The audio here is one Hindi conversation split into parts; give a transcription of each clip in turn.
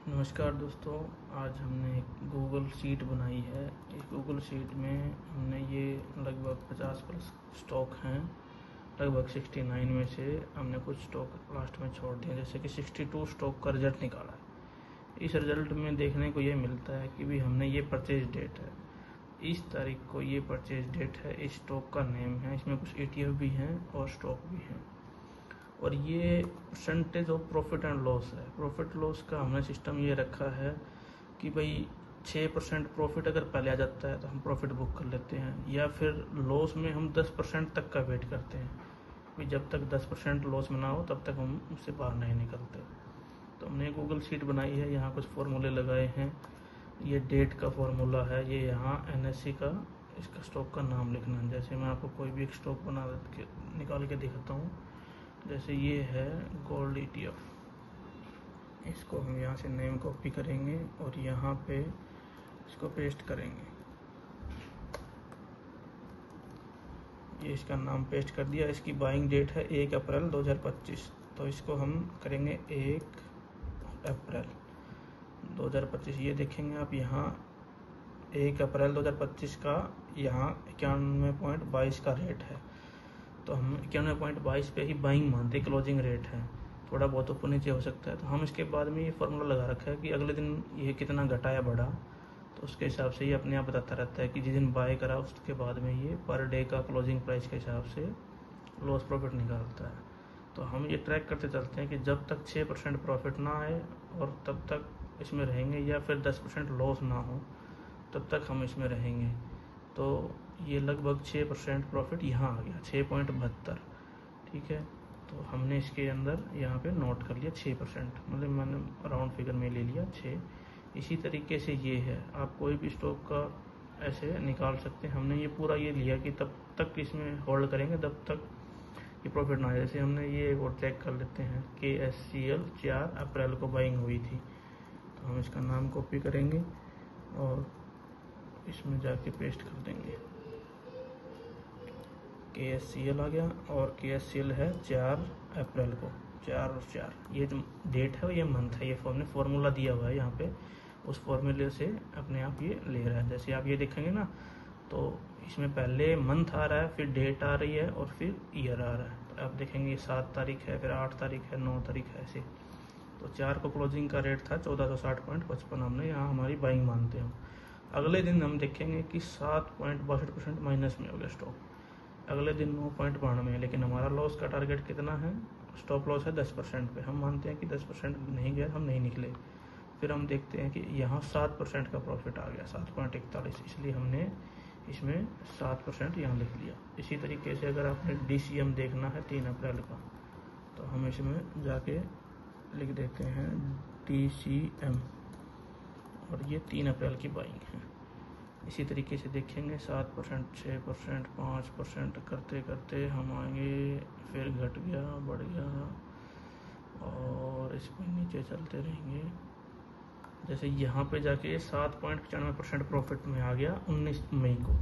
नमस्कार दोस्तों। आज हमने एक गूगल शीट बनाई है। इस गूगल शीट में हमने ये लगभग 50 प्लस स्टॉक हैं। लगभग 69 में से हमने कुछ स्टॉक लास्ट में छोड़ दिए, जैसे कि 62 स्टॉक का रिजल्ट निकाला है। इस रिजल्ट में देखने को ये मिलता है कि भी हमने ये परचेज डेट है, इस तारीख को ये परचेज डेट है, इस स्टॉक का नेम है, इसमें कुछ ETF भी हैं और स्टॉक भी हैं। और ये percentage of profit and loss है। प्रॉफिट लॉस का हमने सिस्टम ये रखा है कि भाई 6% प्रॉफिट अगर पहले आ जाता है तो हम प्रॉफिट बुक कर लेते हैं, या फिर लॉस में हम 10% तक का वेट करते हैं। भाई जब तक 10% लॉस में ना हो तब तक हम उससे बाहर नहीं निकलते। तो हमने गूगल शीट बनाई है, यहाँ कुछ फॉर्मूले लगाए हैं। ये डेट का फॉर्मूला है, ये यहाँ NSE का इसका स्टॉक का नाम लिखना है। जैसे मैं आपको कोई भी एक स्टॉक निकाल के दिखाता हूँ। जैसे ये है गोल्ड ETF, इसको हम यहाँ से नेम कॉपी करेंगे और यहाँ पे इसको पेस्ट करेंगे। ये इसका नाम पेस्ट कर दिया। इसकी बाइंग डेट है 1 अप्रैल 2025, तो इसको हम करेंगे 1 अप्रैल 2025। ये देखेंगे आप यहाँ 1 अप्रैल 2025 का यहाँ 91.22 का रेट है, तो हम 91.22 पे ही बाइंग मानते, क्लोजिंग रेट है। थोड़ा बहुत ऊपर नीचे हो सकता है, तो हम इसके बाद में ये फॉर्मूला लगा रखा है कि अगले दिन ये कितना घटा या बढ़ा, तो उसके हिसाब से ये अपने आप बताता रहता है कि जिस दिन बाय करा उसके बाद में ये पर डे का क्लोजिंग प्राइस के हिसाब से लॉस प्रॉफिट निकालता है। तो हम ये ट्रैक करते चलते हैं कि जब तक 6% प्रॉफिट ना आए और तब तक इसमें रहेंगे, या फिर 10% लॉस ना हो तब तक हम इसमें रहेंगे। तो ये लगभग 6% प्रॉफिट यहाँ आ गया, 6.72। ठीक है, तो हमने इसके अंदर यहाँ पे नोट कर लिया 6%, मतलब मैंने राउंड फिगर में ले लिया 6। इसी तरीके से ये है, आप कोई भी स्टॉक का ऐसे निकाल सकते हैं। हमने ये पूरा ये लिया कि तब तक इसमें होल्ड करेंगे तब तक ये प्रॉफिट ना आए। जैसे हमने ये और चेक कर लेते हैं, KSCL 4 अप्रैल को बाइंग हुई थी, तो हम इसका नाम कॉपी करेंगे और इसमें जाके पेस्ट कर देंगे। KSCL आ गया और KSCL है 4 अप्रैल को, 4 और 4 ये जो डेट है ये मंथ है। ये हमने फॉर्मूला दिया हुआ है यहाँ पे, उस फॉर्मूले से अपने आप ये ले रहा है। जैसे आप ये देखेंगे ना, तो इसमें पहले मंथ आ रहा है, फिर डेट आ रही है और फिर ईयर आ रहा है। तो आप देखेंगे 7 तारीख है, फिर 8 तारीख है, 9 तारीख है, ऐसे। तो 4 को क्लोजिंग का रेट था 1460.55, हमने यहाँ हमारी बाइंग मानते हैं। अगले दिन हम देखेंगे कि 7.62% माइनस में हो गया स्टॉक। अगले दिन 9.92 है, लेकिन हमारा लॉस का टारगेट कितना है, स्टॉप लॉस है 10% पे। हम मानते हैं कि 10% नहीं गया, हम नहीं निकले। फिर हम देखते हैं कि यहाँ 7% का प्रॉफिट आ गया, 7.41, इसलिए हमने इसमें 7% यहाँ लिख लिया। इसी तरीके से अगर आपने DCM देखना है 3 अप्रैल का, तो हम इसमें जाके लिख देते हैं DCM, और ये 3 अप्रैल की बाइंग है। इसी तरीके से देखेंगे 7%, 6%, 5% करते करते हम आएंगे, फिर घट गया, बढ़ गया, और इसमें नीचे चलते रहेंगे। जैसे यहाँ पे जाके 7.95% प्रॉफिट में आ गया 19 मई को।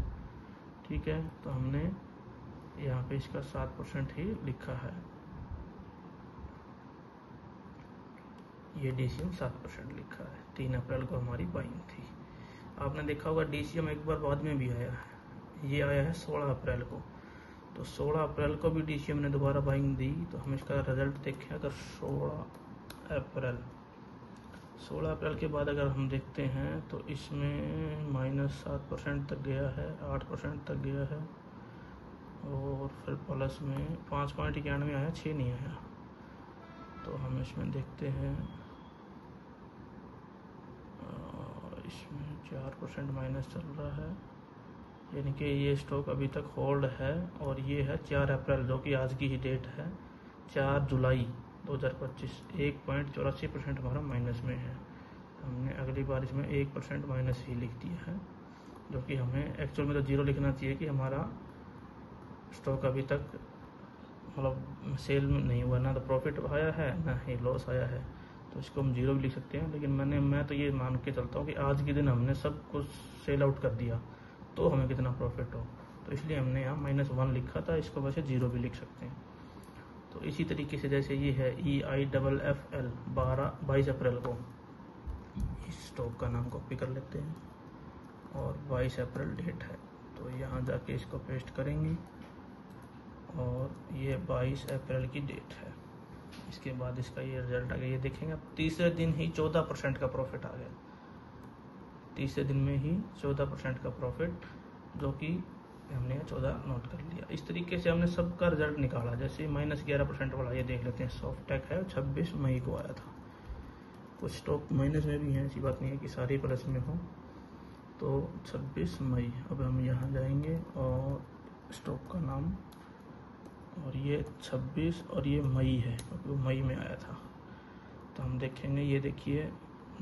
ठीक है, तो हमने यहाँ पे इसका 7% ही लिखा है। ये DCM 7% लिखा है। 3 अप्रैल को हमारी बाइंग थी। आपने देखा होगा DCM एक बार बाद में भी आया है, ये आया है 16 अप्रैल को। तो 16 अप्रैल को भी DCM ने दोबारा बाइंग दी। तो हम इसका रिजल्ट देखें, अगर 16 अप्रैल के बाद अगर हम देखते हैं तो इसमें -7% तक गया है, 8% तक गया है, और फिर प्लस में 5.91 आया, 6 नहीं आया। तो हम इसमें देखते हैं, इसमें 4% माइनस चल रहा है, यानी कि ये स्टॉक अभी तक होल्ड है। और ये है 4 अप्रैल, जो कि आज की ही डेट है, 4 जुलाई 2025, 1.84% हमारा माइनस में है। हमने अगली बार इसमें 1% माइनस ही लिख दिया है, जो कि हमें एक्चुअल में तो 0 लिखना चाहिए कि हमारा स्टॉक अभी तक मतलब सेल नहीं हुआ, ना तो प्रॉफिट आया है ना ही लॉस आया है। तो इसको हम 0 भी लिख सकते हैं, लेकिन मैं तो ये मान के चलता हूँ कि आज के दिन हमने सब कुछ सेल आउट कर दिया तो हमें कितना प्रॉफिट हो, तो इसलिए हमने यहाँ -1 लिखा था। इसको वैसे 0 भी लिख सकते हैं। तो इसी तरीके से जैसे ये है EIFFL 22 अप्रैल को, स्टॉक का नाम कॉपी कर लेते हैं और 22 अप्रैल डेट है, तो यहाँ जाके इसको पेस्ट करेंगे और ये 22 अप्रैल की डेट है। इसके बाद इसका ये रिजल्ट आ गया, ये देखेंगे आप तीसरे दिन ही 14% का प्रॉफिट आ गया। तीसरे दिन में ही 14% का प्रॉफिट, जो कि हमने 14 नोट कर लिया। इस तरीके से हमने सबका रिजल्ट निकाला। जैसे -11% वाला ये देख लेते हैं, सॉफ्टेक है 26 मई को आया था। कुछ स्टॉक माइनस में भी हैं, ऐसी बात नहीं है कि सारी प्लस में हो। तो 26 मई, अब हम यहाँ जाएंगे और स्टॉक का नाम, और ये 26 और ये मई है क्योंकि वो मई में आया था। तो हम देखेंगे, ये देखिए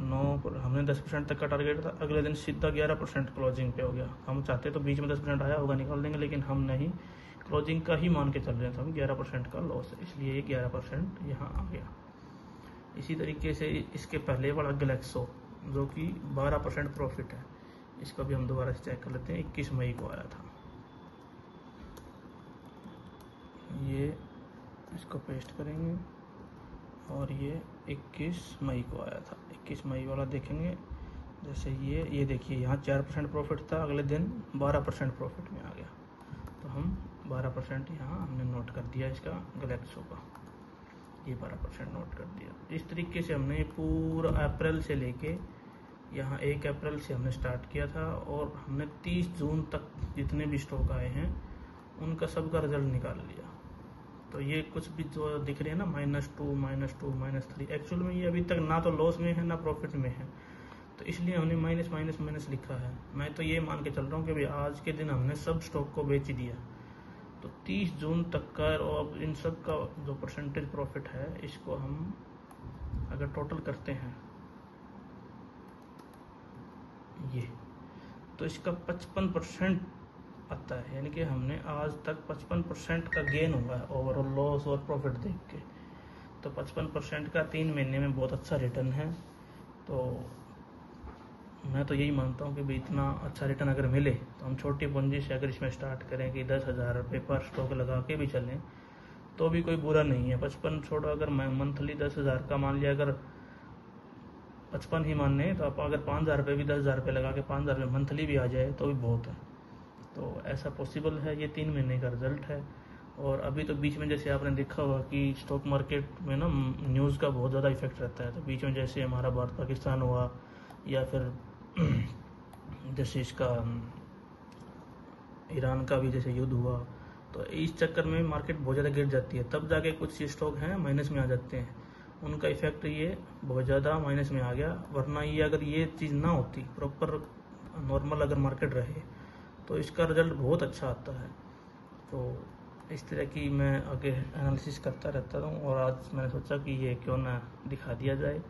9 पर हमने 10% तक का टारगेट था, अगले दिन सीधा 11% क्लोजिंग पे हो गया। हम चाहते तो बीच में 10% आया होगा निकाल देंगे, लेकिन हम नहीं, क्लोजिंग का ही मान के चल रहे थे हम, 11% का लॉस है, इसलिए ये 11% यहाँ आ गया। इसी तरीके से इसके पहले वाला गैलेक्सो जो कि 12% प्रॉफिट है, इसका भी हम दोबारा से चेक कर लेते हैं। 21 मई को आया था, ये इसको पेस्ट करेंगे और ये 21 मई को आया था। 21 मई वाला देखेंगे, जैसे ये देखिए यहाँ 4% प्रॉफिट था, अगले दिन 12% प्रॉफिट में आ गया। तो हम 12% यहाँ हमने नोट कर दिया इसका गैलेक्सो का, ये 12% नोट कर दिया। इस तरीके से हमने पूरा अप्रैल से लेके यहाँ 1 अप्रैल से हमने स्टार्ट किया था और हमने 30 जून तक जितने भी स्टॉक आए हैं उनका सबका रिजल्ट निकाल लिया। तो ये कुछ भी जो दिख रहे हैं ना -2, -3, एक्चुअल में ये अभी तक ना तो लॉस में है ना प्रॉफिट में है, तो इसलिए हमने माइनस लिखा है। मैं तो ये मान के चल रहा हूँ कि भाई आज के दिन हमने सब स्टॉक को बेच दिया। तो 30 जून तक का और इन सब का जो परसेंटेज प्रॉफिट है, इसको हम अगर टोटल करते हैं ये, तो इसका 55% आता है। यानी कि हमने आज तक 55% का गेन हुआ है ओवरऑल लॉस और प्रॉफिट देख के। तो 55% का 3 महीने में बहुत अच्छा रिटर्न है। तो मैं तो यही मानता हूँ कि भाई इतना अच्छा रिटर्न अगर मिले तो हम छोटी पूंजी से अगर इसमें स्टार्ट करें कि 10,000 रुपये पर स्टॉक लगा के भी चलें तो भी कोई बुरा नहीं है। 55 छोड़ो, अगर मैं मंथली 10,000 का मान लिया, अगर 55 ही मानने तो आप अगर 5,000 रुपये भी 10,000 रुपये लगा के 5,000 रुपये मंथली भी आ जाए तो भी बहुत है। तो ऐसा पॉसिबल है। ये 3 महीने का रिजल्ट है। और अभी तो बीच में जैसे आपने देखा होगा कि स्टॉक मार्केट में ना न्यूज़ का बहुत ज़्यादा इफेक्ट रहता है। तो बीच में जैसे हमारा भारत पाकिस्तान हुआ या फिर जैसे इसका ईरान का भी जैसे युद्ध हुआ, तो इस चक्कर में मार्केट बहुत ज़्यादा गिर जाती है। तब जाके कुछ स्टॉक हैं माइनस में आ जाते हैं, उनका इफेक्ट ये बहुत ज़्यादा माइनस में आ गया। वरना ये अगर ये चीज़ ना होती, प्रॉपर नॉर्मल अगर मार्केट रहे तो इसका रिजल्ट बहुत अच्छा आता है। तो इस तरह की मैं आगे एनालिसिस करता रहता हूँ और आज मैंने सोचा कि ये क्यों ना दिखा दिया जाए।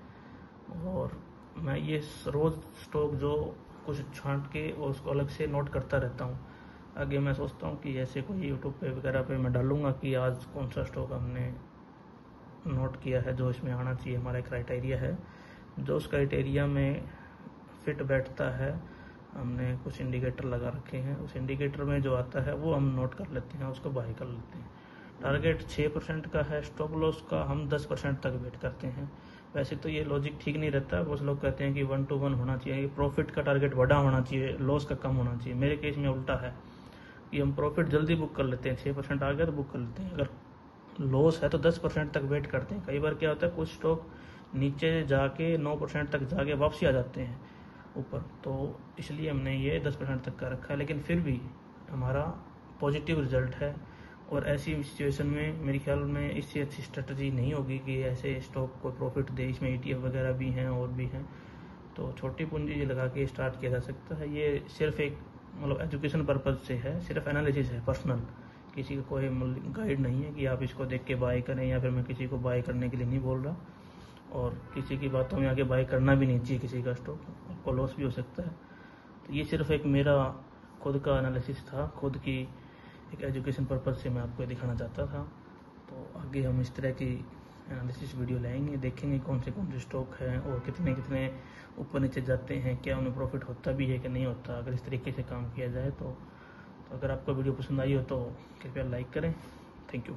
और मैं ये रोज़ स्टॉक जो कुछ छांट के और उसको अलग से नोट करता रहता हूँ। आगे मैं सोचता हूँ कि ऐसे कोई यूट्यूब पे वगैरह पे मैं डालूँगा कि आज कौन सा स्टॉक हमने नोट किया है जो इसमें आना चाहिए। हमारा क्राइटेरिया है, जो उस क्राइटेरिया में फिट बैठता है हमने कुछ इंडिकेटर लगा रखे हैं। उस इंडिकेटर में जो आता है वो हम नोट कर लेते हैं, उसको बाय कर लेते हैं। टारगेट 6% का है, स्टॉप लॉस का हम 10% तक वेट करते हैं। वैसे तो ये लॉजिक ठीक नहीं रहता। बहुत लोग कहते हैं कि 1 to 1 होना चाहिए, प्रॉफिट का टारगेट बड़ा होना चाहिए, लॉस का कम होना चाहिए। मेरे केस में उल्टा है कि हम प्रॉफिट जल्दी बुक कर लेते हैं, 6% आ गया तो बुक कर लेते हैं। अगर लॉस है तो 10% तक वेट करते हैं। कई बार क्या होता है, कुछ स्टॉक नीचे जाके 9% तक जाके वापसी आ जाते हैं ऊपर, तो इसलिए हमने ये 10% तक का रखा है। लेकिन फिर भी हमारा पॉजिटिव रिजल्ट है। और ऐसी सिचुएशन में मेरे ख्याल में इससे अच्छी स्ट्रेटजी नहीं होगी कि ऐसे स्टॉक को प्रॉफिट दे। इसमें ETF वगैरह भी हैं और भी हैं, तो छोटी पूंजी लगा के स्टार्ट किया जा सकता है। ये सिर्फ एक मतलब एजुकेशन पर्पज़ से है, सिर्फ एनालिसिस है पर्सनल, किसी का कोई गाइड नहीं है कि आप इसको देख के बाय करें, या फिर मैं किसी को बाय करने के लिए नहीं बोल रहा। और किसी की बातों में आगे बाय करना भी नहीं चाहिए, किसी का स्टॉक आपको लॉस भी हो सकता है। तो ये सिर्फ एक मेरा खुद का एनालिसिस था, खुद की एक एजुकेशन पर्पज़ से मैं आपको दिखाना चाहता था। तो आगे हम इस तरह की एनालिसिस वीडियो लाएंगे, देखेंगे कौन से स्टॉक हैं और कितने कितने ऊपर नीचे जाते हैं, क्या उनमें प्रॉफिट होता भी है कि नहीं होता, अगर इस तरीके से काम किया जाए तो अगर आपको वीडियो पसंद आई हो तो कृपया लाइक करें। Thank you.